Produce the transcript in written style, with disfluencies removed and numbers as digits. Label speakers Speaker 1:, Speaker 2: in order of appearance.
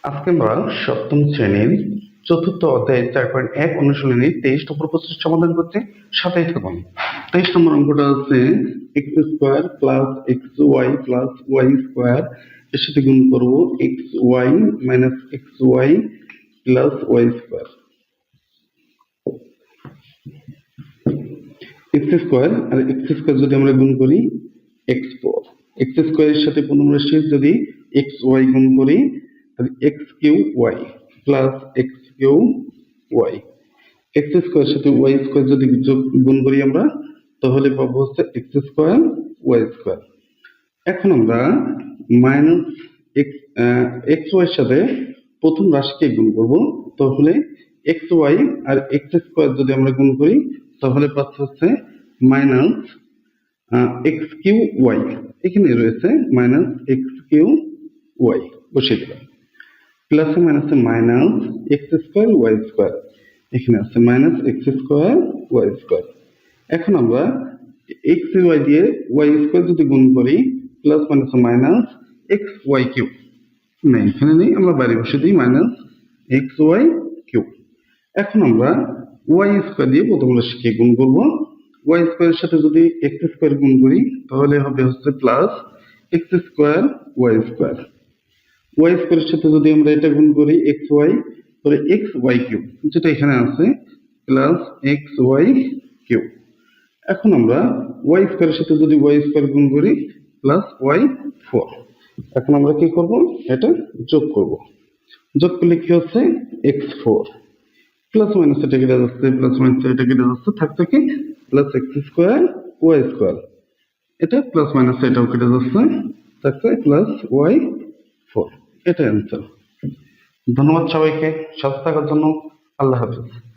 Speaker 1: আজকে আমরা সপ্তম শ্রেণীর চতুর্থ অধ্যায়ের 4.1 অনুশীলনীর 23 নম্বর প্রশ্নের সমাধান করতে সাথেই থাকুন। 23 নম্বর অঙ্কটা আছে x square plus x y plus y square এর সাথে গুণ করব x y minus x y plus y square. X square আর এক্স স্কোয়ার যদি আমরা গুণ করি এক্স ফোর, এক্স স্কোয়ারের সাথে পুনরাশি যদি এক্স ওয়াই গুণ করি তাহলে X Q Y plus X Q Y. X স্কোয়ারের সাথে ওয়াই স্কোয়ার যদি গুণ করি আমরা তাহলে পাবো হচ্ছে এক্স স্কোয়ার ওয়াই স্কোয়ার। এখন আমরা মাইনাস এক্স ওয়াই এর সাথে প্রথম রাশিকে গুণ করব, তাহলে এক্স ওয়াই আর এক্স স্কোয়ার যদি আমরা গুণ করি তাহলে পাচ্ছে হচ্ছে মাইনাস এক্স কিউ ওয়াই। এখানে রয়েছে মাইনাস এক্স কিউ ওয়াই, বসিয়ে দিলাম। প্লাস মাইনাসে minus X square Y square, এখানে আছে minus X square Y square. এখন আমরা এক্স ওয়াই দিয়ে ওয়াই স্কোয়ার যদি গুণ করি plus minus minus x Y Q, নেই এখানে নেই, আমরা বাইরে বসে দিই মাইনাস এক্স ওয়াই কিউ। এখন আমরা ওয়াই স্কোয়ার দিয়ে প্রথম রাশিকে গুণ করবো। ওয়াই স্কোয়ারের সাথে যদি এক্স স্কোয়ার গুণ করি তাহলে হবে হচ্ছে plus X square Y square. Y স্কোয়ারের সাথে যদি আমরা এটা গুণ করি এক্স ওয়াই, তাহলে এক্স ওয়াই কিউ যেটা এখানে আছে প্লাস এক্স ওয়াই কিউ। এখন আমরা ওয়াই স্কোয়ারের সাথে যদি ওয়াই স্কোয়ার গুণ করি প্লাস ওয়াই ফোর। এখন আমরা কি করব, এটা যোগ করব। যোগ করলে কি হচ্ছে এক্স ফোর প্লাস মাইনাস এটা কেটে যাচ্ছে, প্লাস মাইনাস এটা কেটে যাচ্ছে, থাকছে কি plus X square Y square. এটা প্লাস মাইনাস এটাও কেটে যাচ্ছে, থাকছে প্লাস ওয়াই ফোর। এটা অ্যান্সার। ধন্যবাদ সবাইকে সাথে থাকার জন্য। আল্লাহ হাফেজ।